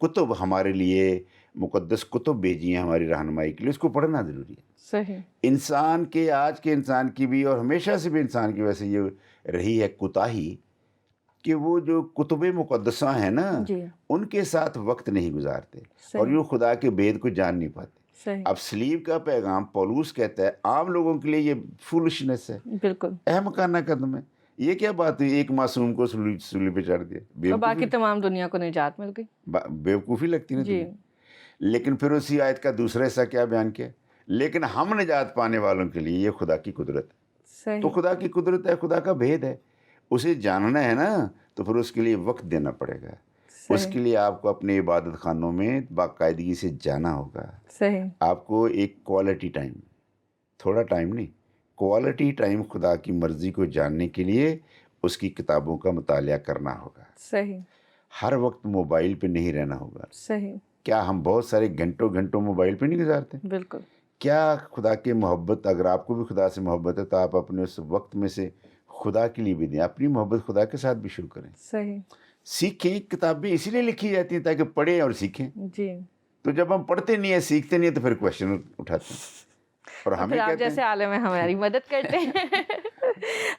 کتب ہمارے لیے مقدس کتب بھیجی ہیں ہماری رہنمائی کے لیے، اس کو پڑھنا ضروری ہے۔ صحیح، انسان کے، آج کے انسان کی بھی اور ہمیشہ سے بھی انسان کی ویسے یہ رہی ہے کوتاہی کہ وہ جو کتب مقدسہ ہیں نا جی، ان کے ساتھ وقت نہیں گزارتے اور صحیح، یہ خدا کے بید کو جان نہیں پاتے۔ صحیح، اب سلیب کا پیغام پولوس کہتا ہے عام لوگوں کے لیے یہ فولشنس ہے، بالکل، احمقانہ قدم ہے۔ یہ کیا بات ہے، ایک معصوم کو سولی پہ چڑھ دیا، اور باقی بیوقوفی، تمام دنیا کو نجات مل گئی۔ بیوقوفی لگتی نا جی، تمہیں۔ لیکن پھر اسی آیت کا دوسرا حصہ کیا بیان کیا، لیکن ہم نجات پانے والوں کے لیے یہ خدا کی قدرت ہے۔ تو صحیح، خدا کی قدرت ہے، خدا کا بھید ہے، اسے جاننا ہے نا، تو پھر اس کے لیے وقت دینا پڑے گا۔ اس صحیح، کے لیے آپ کو اپنے عبادت خانوں میں باقاعدگی سے جانا ہوگا۔ صحیح، آپ کو ایک کوالٹی ٹائم، تھوڑا ٹائم نہیں، کوالٹی ٹائم خدا کی مرضی کو جاننے کے لیے اس کی کتابوں کا مطالعہ کرنا ہوگا۔ صحیح، ہر وقت موبائل پہ نہیں رہنا ہوگا۔ صحیح، کیا ہم بہت سارے گھنٹوں گھنٹوں موبائل پہ نہیں گزارتے؟ بالکل، کیا خدا کی محبت، اگر آپ کو بھی خدا سے محبت ہے تو آپ اپنے اس وقت میں سے خدا کے لیے بھی دیں، اپنی محبت خدا کے ساتھ بھی شروع کریں۔ صحیح، سیکھیں، کتابیں اسی لیے لکھی جاتی ہیں تاکہ پڑھیں اور سیکھیں۔ جی، تو جب ہم پڑھتے نہیں ہیں، سیکھتے نہیں ہیں، تو پھر کویشچن اٹھاتے ہیں اور اور ہمیں پھر آپ کہتے جیسے ہیں عالم ہیں ہماری مدد کرتے ہیں۔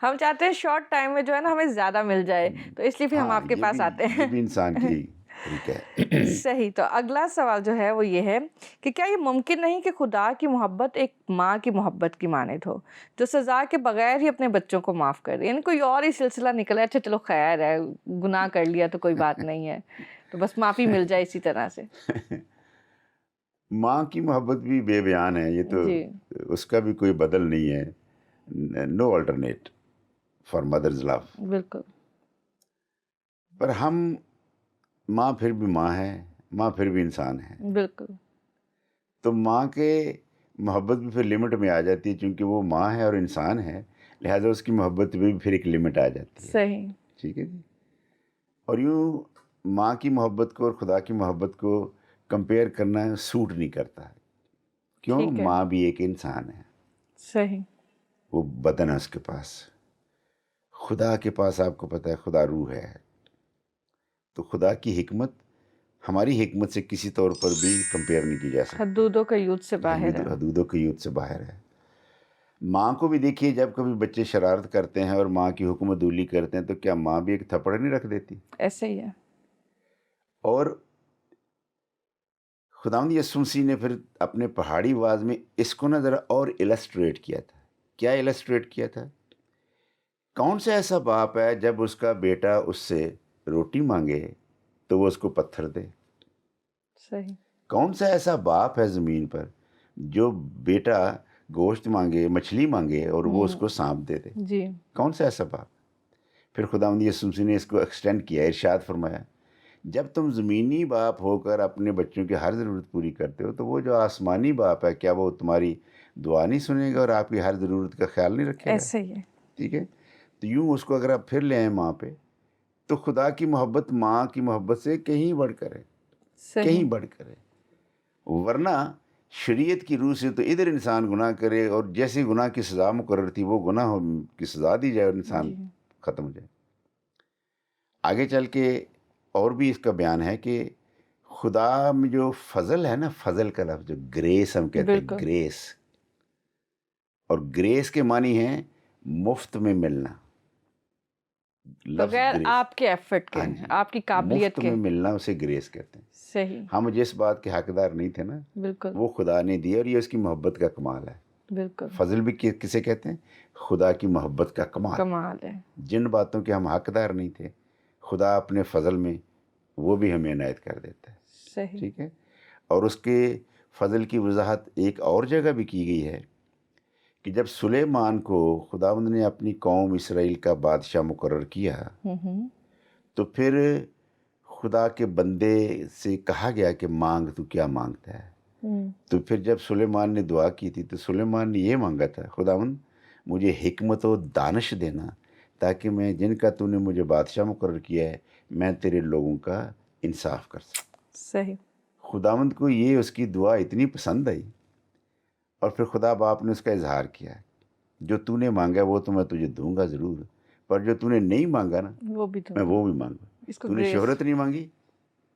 ہم چاہتے ہیں شارٹ ٹائم میں جو ہے نا ہمیں زیادہ مل جائے، تو اس لیے پھر ہم ہاں، آپ کے پاس آتے یہ ہیں۔ بھی انسان کی طریقہ ہے۔ صحیح، تو اگلا سوال جو ہے وہ یہ ہے کہ کیا یہ ممکن نہیں کہ خدا کی محبت ایک ماں کی محبت کی مانند ہو جو سزا کے بغیر ہی اپنے بچوں کو معاف کر دے؟ یعنی کوئی اور ہی سلسلہ نکلا، اچھا چلو خیر ہے، گناہ کر لیا تو کوئی بات نہیں ہے، تو بس معافی مل جائے اسی طرح سے۔ ماں کی محبت بھی بے بیان ہے، یہ تو جی، اس کا بھی کوئی بدل نہیں ہے، نو آلٹرنیٹ فار مدرز لو۔ بالکل، پر ہم، ماں پھر بھی ماں ہے، ماں پھر بھی انسان ہے، بالکل، تو ماں کے محبت بھی پھر لمٹ میں آ جاتی ہے، چونکہ وہ ماں ہے اور انسان ہے، لہٰذا اس کی محبت بھی پھر ایک لمٹ آ جاتی ہے۔ صحیح، ٹھیک ہے جی۔ اور یوں ماں کی محبت کو اور خدا کی محبت کو کمپیئر کرنا سوٹ نہیں کرتا۔ کیوں؟ ٹھیک ہے، ماں بھی ایک انسان ہے، صحیح، وہ بدن ہے اس کے پاس۔ خدا کے پاس آپ کو پتہ ہے خدا روح ہے، تو خدا کی حکمت ہماری حکمت سے کسی طور پر بھی کمپیئر نہیں کی جا سکتی، حدودوں کا یوت سے باہر ہے۔ حدودوں کی حدود سے باہر ہے۔ ماں کو بھی دیکھیے، جب کبھی بچے شرارت کرتے ہیں اور ماں کی حکم عدولی کرتے ہیں تو کیا ماں بھی ایک تھپڑ نہیں رکھ دیتی؟ ایسے ہی ہے، اور خداوند یسوع مسیح نے پھر اپنے پہاڑی واز میں اس کو نہ ذرا اور السٹریٹ کیا تھا۔ کیا السٹریٹ کیا تھا؟ کون سا ایسا باپ ہے جب اس کا بیٹا اس سے روٹی مانگے تو وہ اس کو پتھر دے؟ صحیح، کون سا ایسا باپ ہے زمین پر جو بیٹا گوشت مانگے، مچھلی مانگے اور وہ اس کو سانپ دے دے؟ جی، کون سا ایسا باپ؟ پھر خداوند یسوع مسیح نے اس کو ایکسٹینڈ کیا، ارشاد فرمایا جب تم زمینی باپ ہو کر اپنے بچوں کی ہر ضرورت پوری کرتے ہو تو وہ جو آسمانی باپ ہے، کیا وہ تمہاری دعا نہیں سنے گا اور آپ کی ہر ضرورت کا خیال نہیں رکھے گا؟ ایسے ہی ہے، ٹھیک ہے۔ تو یوں اس کو اگر آپ پھر لے آئیں ماں پہ، تو خدا کی محبت ماں کی محبت سے کہیں بڑھ کر ہے، صحیح، کہیں بڑھ کر ہے۔ ورنہ شریعت کی روح سے تو ادھر انسان گناہ کرے اور جیسے گناہ کی سزا مقرر تھی وہ گناہ کی سزا دی جائے اور انسان جی، ختم ہو جائے۔ آگے چل کے اور بھی اس کا بیان ہے کہ خدا میں جو فضل ہے نا، فضل کا لفظ جو گریس ہم کہتے ہیں، بالکل، گریس، اور گریس کے معنی ہے مفت میں ملنا۔ لفظ بغیر گریس، آپ کے ایفرٹ کے، ہاں جی، آپ کی قابلیت مفت کے۔ میں ملنا اسے گریس کہتے ہیں۔ صحیح، ہم جس بات کے حقدار نہیں تھے نا، بالکل، وہ خدا نے دی اور یہ اس کی محبت کا کمال ہے۔ بالکل، فضل بھی کسے کہتے ہیں؟ خدا کی محبت کا کمال۔ کمال ہے، جن باتوں کے ہم حقدار نہیں تھے، خدا اپنے فضل میں وہ بھی ہمیں عنایت کر دیتا ہے۔ صحیح، ٹھیک ہے۔ اور اس کے فضل کی وضاحت ایک اور جگہ بھی کی گئی ہے کہ جب سلیمان کو خداوند نے اپنی قوم اسرائیل کا بادشاہ مقرر کیا تو پھر خدا کے بندے سے کہا گیا کہ مانگ، تو کیا مانگتا ہے؟ تو پھر جب سلیمان نے دعا کی تھی تو سلیمان نے یہ مانگا تھا، خداوند مجھے حکمت و دانش دینا تاکہ میں جن کا تو نے مجھے بادشاہ مقرر کیا ہے میں تیرے لوگوں کا انصاف کر سکوں۔ صحیح، خداوند کو یہ اس کی دعا اتنی پسند آئی اور پھر خدا باپ نے اس کا اظہار کیا، جو تو نے مانگا وہ تو میں تجھے دوں گا ضرور، پر جو تو نے نہیں مانگا نا وہ بھی میں تم وہ بھی مانگوں۔ اس کو تو نے گریس، شہرت نہیں مانگی،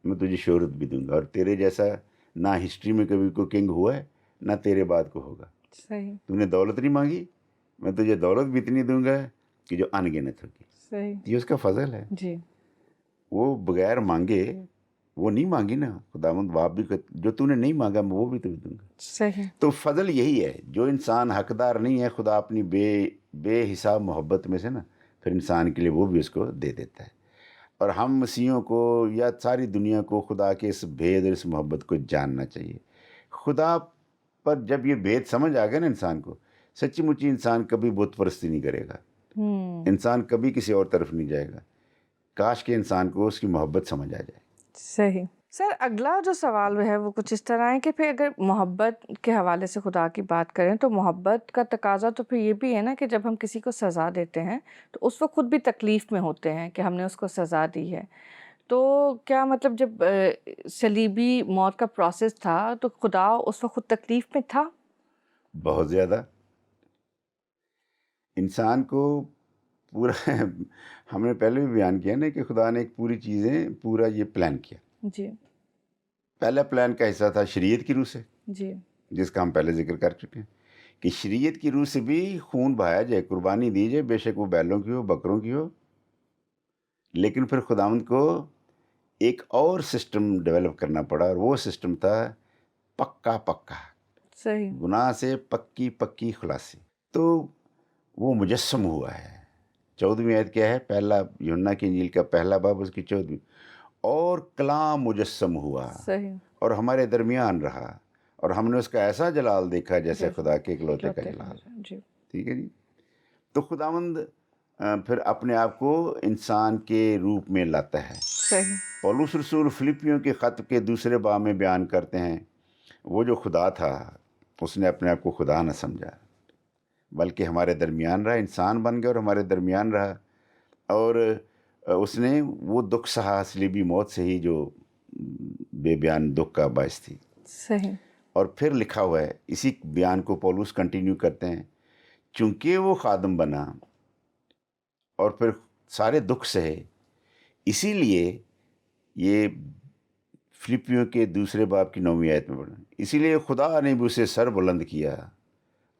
میں تجھے شہرت بھی دوں گا، اور تیرے جیسا نہ ہسٹری میں کبھی کوئی کنگ ہوا ہے نہ تیرے بعد کو ہوگا. صحیح تو نے دولت نہیں مانگی، میں تجھے دولت بھی اتنی دوں گا کہ جو ان گنت ہوگی. صحیح. یہ اس کا فضل ہے. جی وہ بغیر مانگے وہ نہیں مانگی نا خداوند باپ بھی جو تو نے نہیں مانگا میں وہ بھی تجھے دوں گا. صحیح. تو فضل یہی ہے، جو انسان حقدار نہیں ہے خدا اپنی بے حساب محبت میں سے نا پھر انسان کے لیے وہ بھی اس کو دے دیتا ہے. اور ہم مسیحیوں کو یا ساری دنیا کو خدا کے اس بھید اور اس محبت کو جاننا چاہیے. خدا پر جب یہ بھید سمجھ آ گیا نا انسان کو، سچی مچی انسان کبھی بت پرستی نہیں کرے گا، انسان کبھی کسی اور طرف نہیں جائے گا. کاش کہ انسان کو اس کی محبت سمجھ آ جائے. صحیح. سر اگلا جو سوال ہے وہ کچھ اس طرح ہے کہ پھر اگر محبت کے حوالے سے خدا کی بات کریں تو محبت کا تقاضا تو پھر یہ بھی ہے نا کہ جب ہم کسی کو سزا دیتے ہیں تو اس وقت خود بھی تکلیف میں ہوتے ہیں کہ ہم نے اس کو سزا دی ہے. تو کیا مطلب جب صلیبی موت کا پروسیس تھا تو خدا اس وقت خود تکلیف میں تھا؟ بہت زیادہ. انسان کو پورا ہم نے پہلے بھی بیان کیا نا کہ خدا نے ایک پوری چیزیں پورا یہ پلان کیا. جی پہلا پلان کا حصہ تھا شریعت کی روح سے، جی جس کا ہم پہلے ذکر کر چکے ہیں کہ شریعت کی روح سے بھی خون بہایا جائے، قربانی دی جائے، بے شک وہ بیلوں کی ہو بکروں کی ہو. لیکن پھر خداوند کو ایک اور سسٹم ڈیولپ کرنا پڑا، اور وہ سسٹم تھا پکا صحیح. گناہ سے پکی خلاصی. تو وہ مجسم ہوا ہے. 14ویں آیت کیا ہے؟ پہلا یوحنا کی انجیل کا پہلا باب اس کی 14ویں. اور کلام مجسم ہوا صحیح. اور ہمارے درمیان رہا، اور ہم نے اس کا ایسا جلال دیکھا جیسے خدا کے اکلوتے کا جلال. جی ٹھیک ہے جی. تو خداوند پھر اپنے آپ کو انسان کے روپ میں لاتا ہے. صحیح. پولس رسول فلپیوں کے خط کے دوسرے باب میں بیان کرتے ہیں وہ جو خدا تھا اس نے اپنے آپ کو خدا نہ سمجھا بلکہ ہمارے درمیان رہا، انسان بن گیا اور ہمارے درمیان رہا. اور اس نے وہ دکھ سہا صلیبی موت سے ہی جو بے بیان دکھ کا باعث تھی. صحیح. اور پھر لکھا ہوا ہے، اسی بیان کو پولس کنٹینیو کرتے ہیں، چونکہ وہ خادم بنا اور پھر سارے دکھ سہے، اسی لیے یہ فلپیوں کے دوسرے باب کی 9ویں آیت میں پڑھا، اسی لیے خدا نے بھی اسے سر بلند کیا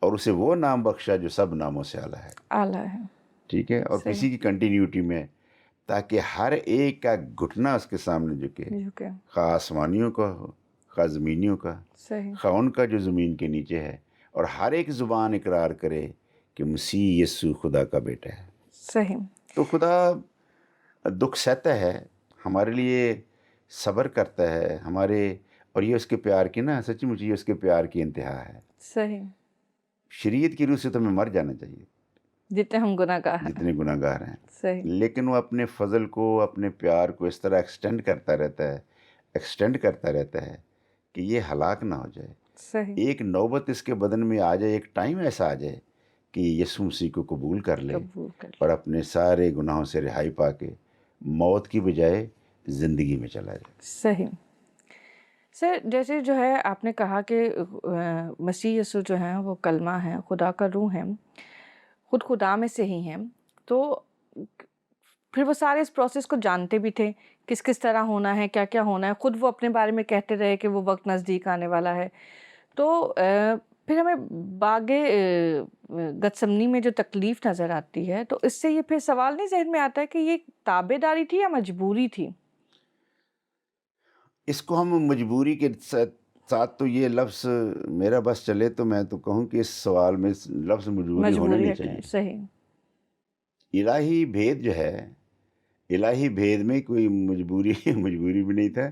اور اسے وہ نام بخشا جو سب ناموں سے اعلیٰ ہے. اعلیٰ ہے. ٹھیک ہے. اور کسی کی کنٹینیوٹی میں تاکہ ہر ایک کا گھٹنا اس کے سامنے جھکے، خواہ آسمانیوں کا ہو خواہ زمینیوں کا، صحیح. خواہ ان کا جو زمین کے نیچے ہے، اور ہر ایک زبان اقرار کرے کہ مسیح یسوع خدا کا بیٹا ہے. صحیح. تو خدا دکھ سہتا ہے ہمارے لیے، صبر کرتا ہے ہمارے، اور یہ اس کے پیار کی نا سچی مچی یہ اس کے پیار کی انتہا ہے. صحیح. شریعت کی روح سے تو ہمیں مر جانا چاہیے جتنے ہم گناہ گار ہیں. جتنے گناہ گار ہیں. صحیح. لیکن وہ اپنے فضل کو، اپنے پیار کو اس طرح ایکسٹینڈ کرتا رہتا ہے کہ یہ ہلاک نہ ہو جائے. صحیح. ایک نوبت اس کے بدن میں آ جائے، ایک ٹائم ایسا آ جائے کہ یسوع مسیح کو قبول کر لے اور اپنے سارے گناہوں سے رہائی پا کے موت کی بجائے زندگی میں چلا جائے. صحیح. سر جیسے جو ہے آپ نے کہا کہ مسیح یسوع جو ہیں وہ کلمہ ہیں، خدا کا روح ہیں، خود خدا میں سے ہی ہیں. تو پھر وہ سارے اس پروسیس کو جانتے بھی تھے، کس طرح ہونا ہے، کیا کیا ہونا ہے. خود وہ اپنے بارے میں کہتے رہے کہ وہ وقت نزدیک آنے والا ہے. تو پھر ہمیں باغ گتسمنی میں جو تکلیف نظر آتی ہے تو اس سے یہ پھر سوال نہیں ذہن میں آتا ہے کہ یہ تابع داری تھی یا مجبوری تھی؟ اس کو ہم مجبوری کے ساتھ تو یہ لفظ میرا بس چلے تو میں تو کہوں کہ اس سوال میں لفظ مجبوری ہونا نہیں چاہیے. صحیح. الہی بھید جو ہے، الہی بھید میں کوئی مجبوری بھی نہیں تھا.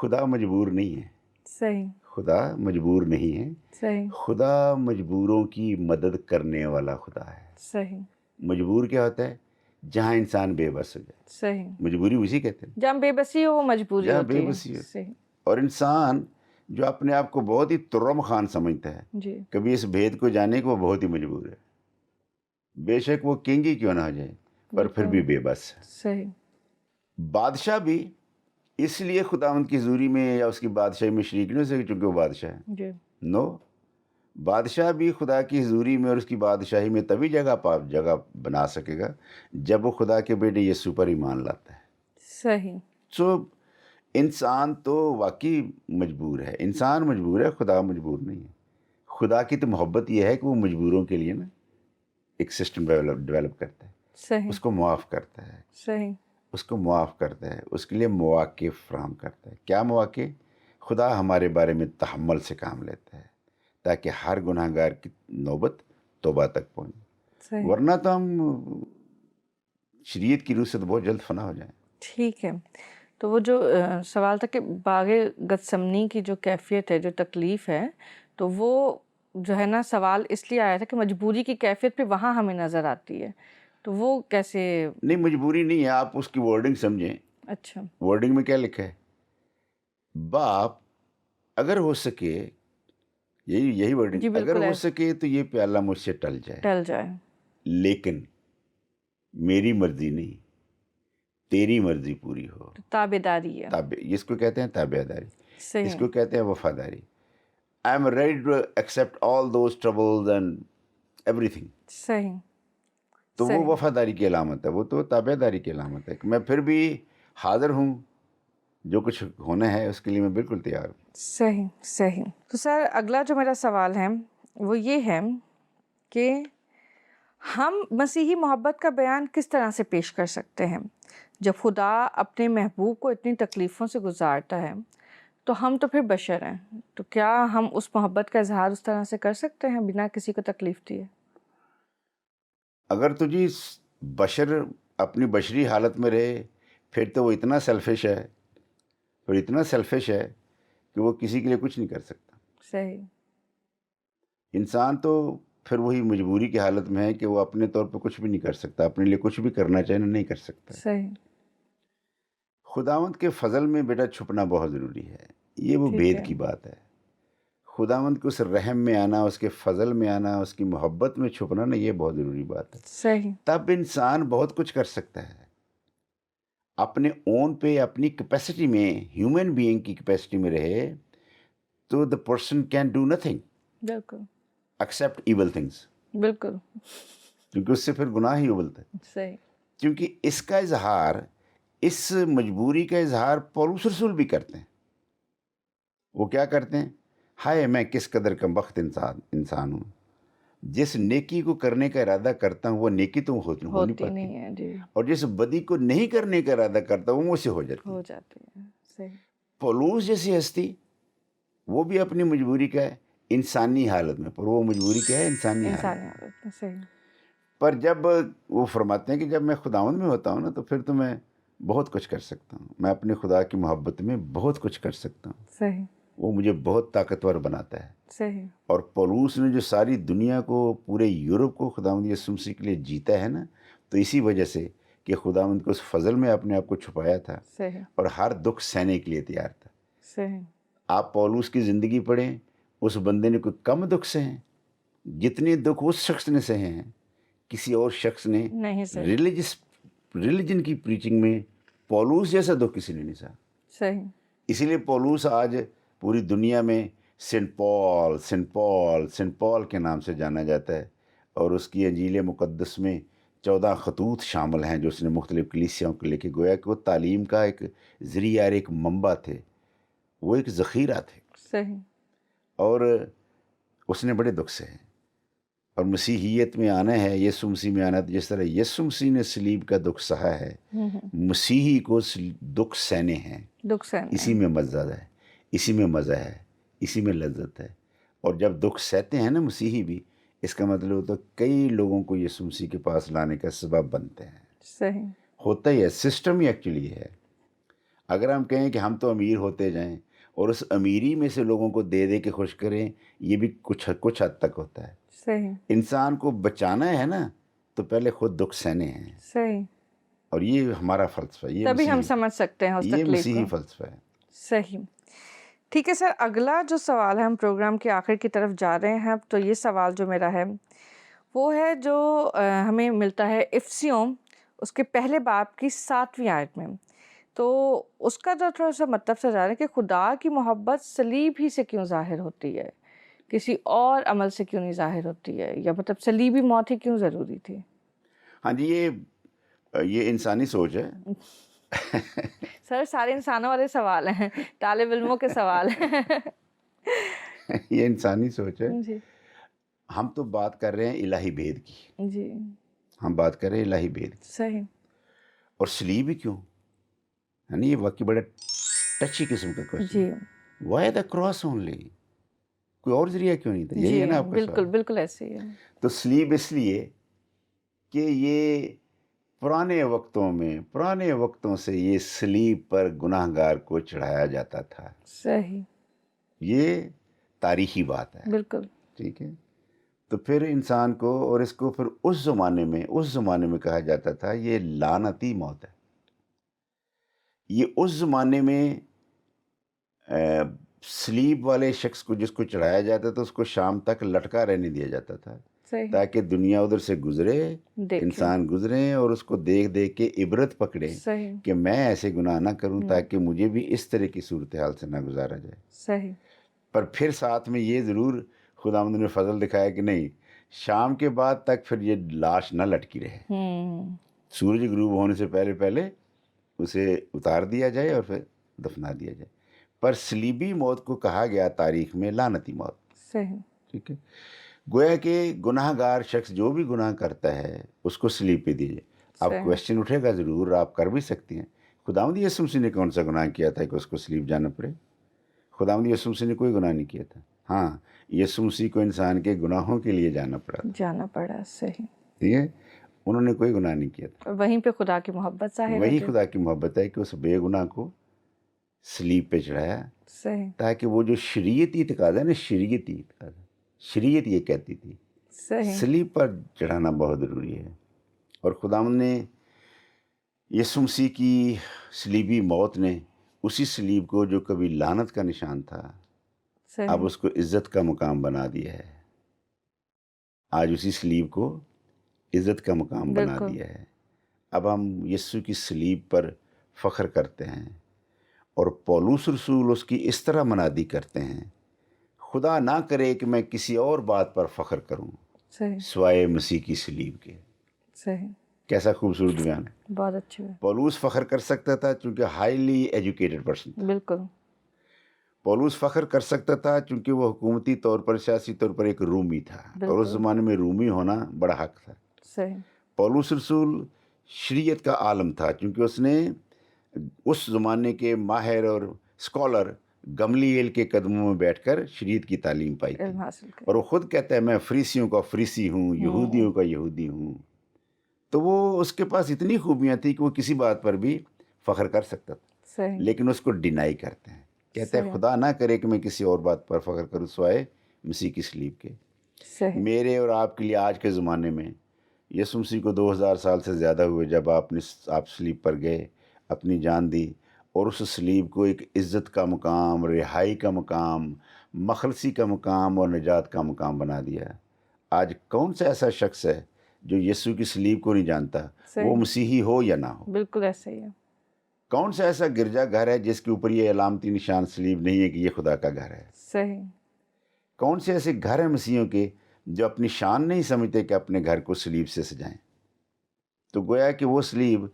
خدا مجبور نہیں ہے. صحیح. خدا مجبور نہیں ہے. صحیح. خدا مجبوروں کی مدد کرنے والا خدا ہے. صحیح. مجبور کیا ہوتا ہے؟ جہاں انسان بے بس ہو جائے. صحیح. مجبوری اسی کہتے ہیں. جہاں بے بسی ہو وہ مجبوری جہاں ہوتی بے ہے. بسی ہو. صحیح. اور انسان جو اپنے آپ کو بہت ہی ترم خان سمجھتا ہے، جی. کبھی اس بھید کو جانے کو وہ بہت ہی مجبور ہے. بے شک وہ کنگ ہی کیوں نہ ہو جائے پر پھر بھی بے بس ہے. صحیح. بادشاہ بھی اس لیے خداوند کی حضوری میں یا اس کی بادشاہی میں شریک نہیں ہو سکے چونکہ وہ بادشاہ ہے. جی. نو، بادشاہ بھی خدا کی حضوری میں اور اس کی بادشاہی میں تبھی جگہ بنا سکے گا جب وہ خدا کے بیٹے یسوع پر ایمان لاتا ہے. صحیح. سو انسان تو واقعی مجبور ہے، انسان مجبور ہے، خدا مجبور نہیں ہے۔ خدا کی تو محبت یہ ہے کہ وہ مجبوروں کے لیے نا ایک سسٹم ڈیولپ کرتا ہے، صحیح اس کو معاف کرتا ہے، صحیح اس کو معاف کرتا ہے، اس کے لیے مواقع فراہم کرتا ہے۔ کیا مواقع؟ خدا ہمارے بارے میں تحمل سے کام لیتا ہے تاکہ ہر گناہ گار کی نوبت توبہ تک پہنچے، صحیح ورنہ تو ہم شریعت کی روح سے تو بہت جلد فنا ہو جائیں۔ ٹھیک ہے۔ تو وہ جو سوال تھا کہ باغ گتسمنی کی جو کیفیت ہے، جو تکلیف ہے، تو وہ جو ہے نا سوال اس لیے آیا تھا کہ مجبوری کی کیفیت پہ وہاں ہمیں نظر آتی ہے، تو وہ کیسے؟ نہیں، مجبوری نہیں ہے، آپ اس کی ورڈنگ سمجھیں۔ اچھا ورڈنگ میں کیا لکھا ہے؟ باپ اگر ہو سکے، یہی ورڈنگ، جی اگر بالکل ہو ایسے سکے تو یہ پیالہ مجھ سے ٹل جائے، ٹل جائے۔ لیکن میری مرضی نہیں، تیری مرضی پوری ہو۔ تو تابع داری ہے۔ اس کو کہتے ہیں تابع داری، اس صحیح کو کہتے ہیں وفاداری۔ I am ready to accept all those troubles and everything. صحیح تو وہ صحیح وفاداری کی علامت ہے، وہ تو تابع داری کی علامت ہے کہ میں پھر بھی حاضر ہوں، جو کچھ ہونا ہے اس کے لیے میں بالکل تیار ہوں۔ صحیح صحیح۔ تو سر اگلا جو میرا سوال ہے وہ یہ ہے کہ ہم مسیحی محبت کا بیان کس طرح سے پیش کر سکتے ہیں جب خدا اپنے محبوب کو اتنی تکلیفوں سے گزارتا ہے، تو ہم تو پھر بشر ہیں، تو کیا ہم اس محبت کا اظہار اس طرح سے کر سکتے ہیں بنا کسی کو تکلیف دیے؟ اگر تو جی بشر اپنی بشری حالت میں رہے، پھر تو وہ اتنا سیلفش ہے، پھر اتنا سیلفش ہے کہ وہ کسی کے لیے کچھ نہیں کر سکتا۔ صحیح انسان تو پھر وہی مجبوری کی حالت میں ہے کہ وہ اپنے طور پہ کچھ بھی نہیں کر سکتا، اپنے لیے کچھ بھی کرنا چاہے نہیں کر سکتا۔ صحیح خداوند کے فضل میں بیٹا چھپنا بہت ضروری ہے، یہ وہ ٹھیک بید ہے کی بات ہے۔ خداوند کے اس رحم میں آنا، اس کے فضل میں آنا، اس کی محبت میں چھپنا نا، یہ بہت ضروری بات ہے۔ صحیح تب انسان بہت کچھ کر سکتا ہے اپنے اون پہ، اپنی کیپیسٹی میں، ہیومن بینگ کی کیپیسٹی میں رہے تو the person can do nothing بالکل except evil things، بالکل کیونکہ اس سے پھر گناہ ہی ابلتا ہے۔ صحیح کیونکہ اس کا اظہار، اس مجبوری کا اظہار پولس رسول بھی کرتے ہیں۔ وہ کیا کرتے ہیں؟ ہائے میں کس قدر کمبخت انسان ہوں، جس نیکی کو کرنے کا ارادہ کرتا ہوں وہ نیکی تو ہو نہیں ہوتی پاتی، نہیں ہے جی، اور جس بدی کو نہیں کرنے کا ارادہ کرتا ہوں وہ سے ہو جاتی ہے۔ ہو جاتی ہے۔ صحیح پولوس جیسی ہستی، وہ بھی اپنی مجبوری کا ہے انسانی حالت میں، پر وہ مجبوری کیا ہے؟ انسانی حالت انسانی میں۔ حالت میں۔ صحیح پر جب وہ فرماتے ہیں کہ جب میں خداوند میں ہوتا ہوں نا، تو پھر تو میں بہت کچھ کر سکتا ہوں، میں اپنے خدا کی محبت میں بہت کچھ کر سکتا ہوں، صحیح وہ مجھے بہت طاقتور بناتا ہے۔ صحیح اور پولوس نے جو ساری دنیا کو، پورے یورپ کو خداوند یسوع مسیح کے لیے جیتا ہے نا، تو اسی وجہ سے کہ خداوند کو اس فضل میں اپنے آپ کو چھپایا تھا صحیح اور ہر دکھ سہنے کے لیے تیار تھا۔ صحیح آپ پولوس کی زندگی پڑھیں، اس بندے نے کوئی کم دکھ سہے، جتنے دکھ اس شخص نے سہے ہیں کسی اور شخص نے نہیں صحیح ریلیجن کی پریچنگ میں پولوس جیسا دکھ کسی نے نہیں سہا۔ صحیح اسی لیے پولوس آج پوری دنیا میں سینٹ پال کے نام سے جانا جاتا ہے، اور اس کی انجیل مقدس میں 14 خطوط شامل ہیں جو اس نے مختلف کلیسیاؤں کو لے کے، گویا کہ وہ تعلیم کا ایک ذریعہ، ایک منبع تھے، وہ ایک ذخیرہ تھے، صحیح اور اس نے بڑے دکھ سے ہیں۔ اور مسیحیت میں آنا ہے، یسوع مسیح میں آنا ہے، جس طرح یسوع مسیح نے صلیب کا دکھ سہا ہے، مسیحی کو دکھ سہنے ہیں۔ دکھ سہنے اسی میں مزہ ہے، اسی میں مزہ ہے، اسی میں لذت ہے۔ اور جب دکھ سہتے ہیں نا مسیحی بھی، اس کا مطلب ہوتا ہے کئی لوگوں کو یسوع مسیح کے پاس لانے کا سبب بنتے ہیں۔ صحیح ہوتا ہی ہے، سسٹم ہی ایکچولی ہے۔ اگر ہم کہیں کہ ہم تو امیر ہوتے جائیں اور اس امیری میں سے لوگوں کو دے دے کے خوش کریں، یہ بھی کچھ حد تک ہوتا ہے۔ صحیح انسان کو بچانا ہے نا، تو پہلے خود دکھ سہنے ہیں، صحیح اور یہ ہمارا فلسفہ، یہ تبھی ہم مسیحی، سمجھ سکتے ہیں اس یہ تکلیف مسیحی کو۔ فلسفہ ہے۔ صحیح ٹھیک ہے سر، اگلا جو سوال ہے، ہم پروگرام کے آخر کی طرف جا رہے ہیں، تو یہ سوال جو میرا ہے وہ ہے جو ہمیں ملتا ہے افسیوں اس کے پہلے باب کی 7ویں آیت میں، تو اس کا جو تھوڑا سا مطلب سا جا رہا ہے کہ خدا کی محبت صلیب ہی سے کیوں ظاہر ہوتی ہے، کسی اور عمل سے کیوں نہیں ظاہر ہوتی ہے، یا مطلب صلیبی موت ہی کیوں ضروری تھی؟ ہاں جی، یہ انسانی سوچ ہے سر سارے انسانوں والے سوال ہیں، طالب علموں کے سوال ہیں. یہ انسانی سوچ ہے. جی ہم تو بات کر رہے ہیں الہی بھید کی، جی ہم بات کر رہے ہیں الہی بھید کی. صحیح. اور سلیب ہی کیوں؟ یعنی یہ واقعی بڑا ٹچی قسم کا کوشچن. جی وائی دا کراس اونلی؟ کوئی اور ذریعہ کیوں نہیں تھا؟ یہی جی ہے نا آپ کا بالکل سوال. بالکل ایسے ہی ہے. تو سلیب اس لیے کہ یہ پرانے وقتوں سے یہ سلیب پر گناہ گار کو چڑھایا جاتا تھا. صحیح یہ تاریخی بات ہے. بالکل. ٹھیک ہے. تو پھر انسان کو، اور اس کو پھر اس زمانے میں کہا جاتا تھا یہ لعنتی موت ہے. یہ اس زمانے میں سلیب والے شخص کو، جس کو چڑھایا جاتا تھا، اس کو شام تک لٹکا رہنے دیا جاتا تھا صحیح تاکہ دنیا ادھر سے گزرے، دیکھیں. انسان گزریں اور اس کو دیکھ دیکھ کے عبرت پکڑیں صحیح کہ میں ایسے گناہ نہ کروں تاکہ مجھے بھی اس طرح کی صورتحال سے نہ گزارا جائے. صحیح. پر پھر ساتھ میں یہ ضرور خداوند نے فضل دکھایا کہ نہیں، شام کے بعد تک پھر یہ لاش نہ لٹکی رہے. سورج غروب ہونے سے پہلے پہلے اسے اتار دیا جائے اور پھر دفنا دیا جائے. پر سلیبی موت کو کہا گیا تاریخ میں لعنتی موت. صحیح. ٹھیک ہے. گویا کہ گناہ گار شخص جو بھی گناہ کرتا ہے اس کو سلیب پہ دیجیے. اب صحیح. کوشچن اٹھے گا ضرور، آپ کر بھی سکتی ہیں، خداوند یسوع مسیح نے کون سا گناہ کیا تھا کہ اس کو سلیب جانا پڑے؟ خداوند یسوع مسیح نے کوئی گناہ نہیں کیا تھا. ہاں، یسوع مسیح کو انسان کے گناہوں کے لیے جانا پڑا. صحیح. ٹھیک ہے. انہوں نے کوئی گناہ نہیں کیا تھا. اور وہیں پہ خدا کی محبت ظاہر وہی ہوتی. خدا کی محبت ہے کہ اس بے گناہ کو سلیب پہ چڑھایا صحیح. تاکہ وہ جو شریعتی تقاضا ہے نا، شریعت یہ کہتی تھی صحیح. سلیب پر چڑھانا بہت ضروری ہے. اور خداوند نے یسوع مسیح کی سلیبی موت نے اسی سلیب کو جو کبھی لعنت کا نشان تھا، صحیح. اب اس کو عزت کا مقام بنا دیا ہے. آج اسی سلیب کو عزت کا مقام بنا بالکل. دیا ہے. اب ہم یسوع کی سلیب پر فخر کرتے ہیں، اور پولس رسول اس کی اس طرح منادی کرتے ہیں، خدا نہ کرے کہ میں کسی اور بات پر فخر کروں صحیح. سوائے مسیح کی سلیب کے. صحیح. کیسا خوبصورت بیان ہے. بہت اچھی ہے. پولس فخر کر سکتا تھا چونکہ ہائیلی ایجوکیٹڈ پرسن تھا. بالکل. پولس فخر کر سکتا تھا چونکہ وہ حکومتی طور پر، سیاسی طور پر ایک رومی تھا، اور اس بالکل. زمانے میں رومی ہونا بڑا حق تھا. صحیح. پولس رسول شریعت کا عالم تھا چونکہ اس نے اس زمانے کے ماہر اور اسکالر گملیل کے قدموں میں بیٹھ کر شریعت کی تعلیم پائی تھی. علم حاصل اور کر. وہ خود کہتا ہے میں فریسیوں کا فریسی ہوں، یہودیوں کا یہودی ہوں. تو وہ اس کے پاس اتنی خوبیاں تھیں کہ وہ کسی بات پر بھی فخر کر سکتا تھا. صحیح. لیکن اس کو ڈینائی کرتے ہیں، کہتے ہیں صحیح. خدا نہ کرے کہ میں کسی اور بات پر فخر کروں سوائے مسیح کی سلیب کے. صحیح. میرے اور آپ کے لیے آج کے زمانے میں یسوع مسیح کو 2000 سال سے زیادہ ہوئے جب آپ سلیب پر گئے، اپنی جان دی، اور اس سلیب کو ایک عزت کا مقام، رہائی کا مقام، مخلصی کا مقام اور نجات کا مقام بنا دیا. آج کون سا ایسا شخص ہے جو یسوع کی سلیب کو نہیں جانتا، وہ صحیح. مسیحی ہو یا نہ ہو؟ بالکل ایسے ہی ہے. کون سا ایسا گرجا گھر ہے جس کے اوپر یہ علامتی نشان سلیب نہیں ہے کہ یہ خدا کا گھر ہے؟ صحیح. کون سے ایسے گھر ہیں مسیحیوں کے جو اپنی شان نہیں سمجھتے کہ اپنے گھر کو سلیب سے سجائیں؟ تو گویا کہ وہ سلیب،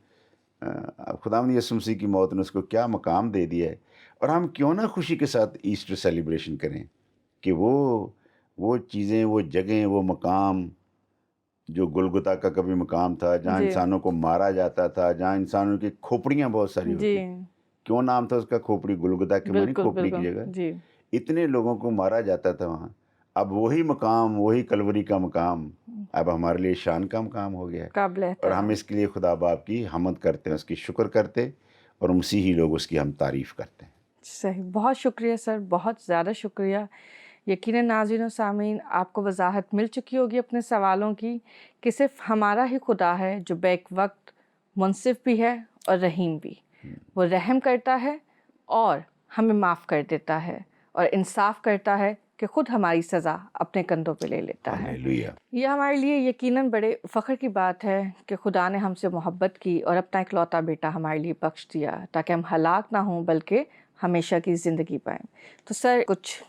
خداوند یسوع مسیح کی موت نے اس کو کیا مقام دے دیا ہے. اور ہم کیوں نہ خوشی کے ساتھ ایسٹر سیلیبریشن کریں کہ وہ چیزیں، وہ جگہیں، وہ مقام جو گلگتا کا کبھی مقام تھا، جہاں جی. انسانوں کو مارا جاتا تھا، جہاں انسانوں کی کھوپڑیاں بہت ساری ہوتی. جی. کیوں نام تھا اس کا کھوپڑی؟ گلگتا کے معنی بالکل کھوپڑی کی بالکل. جگہ. جی. اتنے لوگوں کو مارا جاتا تھا وہاں. اب وہی مقام، وہی کلوری کا مقام اب ہمارے لیے شان کا مقام ہو گیا ہے. قابل اور احترام. ہم اس کے لیے خدا باپ کی حمد کرتے ہیں، اس کی شکر کرتے، اور مسیحی لوگ اس کی ہم تعریف کرتے ہیں. صحیح. بہت شکریہ سر، بہت زیادہ شکریہ. یقیناً ناظرین و سامعین، آپ کو وضاحت مل چکی ہوگی اپنے سوالوں کی کہ صرف ہمارا ہی خدا ہے جو بیک وقت منصف بھی ہے اور رحیم بھی. وہ رحم کرتا ہے اور ہمیں معاف کر دیتا ہے، اور انصاف کرتا ہے کہ خود ہماری سزا اپنے کندھوں پہ لے لیتا ہے. ہلیلویا. یہ ہمارے لیے یقیناً بڑے فخر کی بات ہے کہ خدا نے ہم سے محبت کی اور اپنا اکلوتا بیٹا ہمارے لیے بخش دیا تاکہ ہم ہلاک نہ ہوں بلکہ ہمیشہ کی زندگی پائیں. تو سر کچھ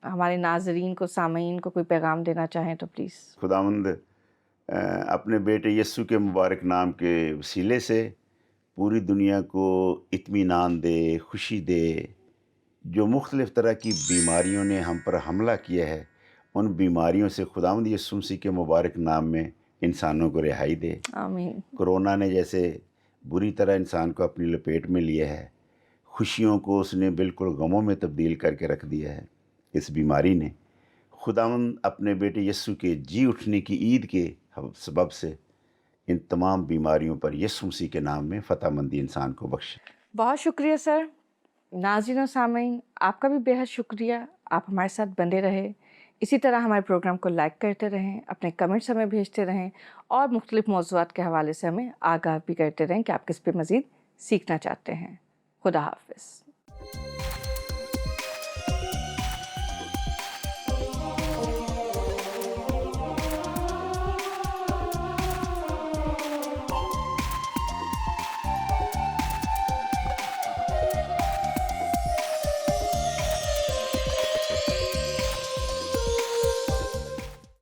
ہمارے ناظرین کو، سامعین کو کوئی پیغام دینا چاہیں تو پلیز. خداوند اپنے بیٹے یسوع کے مبارک نام کے وسیلے سے پوری دنیا کو اطمینان دے، خوشی دے. جو مختلف طرح کی بیماریوں نے ہم پر حملہ کیا ہے، ان بیماریوں سے خداوند یسوع مسیح کے مبارک نام میں انسانوں کو رہائی دے. آمین. کرونا نے جیسے بری طرح انسان کو اپنی لپیٹ میں لیا ہے، خوشیوں کو اس نے بالکل غموں میں تبدیل کر کے رکھ دیا ہے. اس بیماری نے خداوند اپنے بیٹے یسوع کے جی اٹھنے کی عید کے سبب سے ان تمام بیماریوں پر یسوع مسیح کے نام میں فتح مندی انسان کو بخشے. بہت شکریہ سر. ناظرین و سامعین، آپ کا بھی بےحد شکریہ. آپ ہمارے ساتھ بندے رہے. اسی طرح ہمارے پروگرام کو لائک کرتے رہیں، اپنے کمنٹس ہمیں بھیجتے رہیں، اور مختلف موضوعات کے حوالے سے ہمیں آگاہ بھی کرتے رہیں کہ آپ کس پہ مزید سیکھنا چاہتے ہیں. خدا حافظ.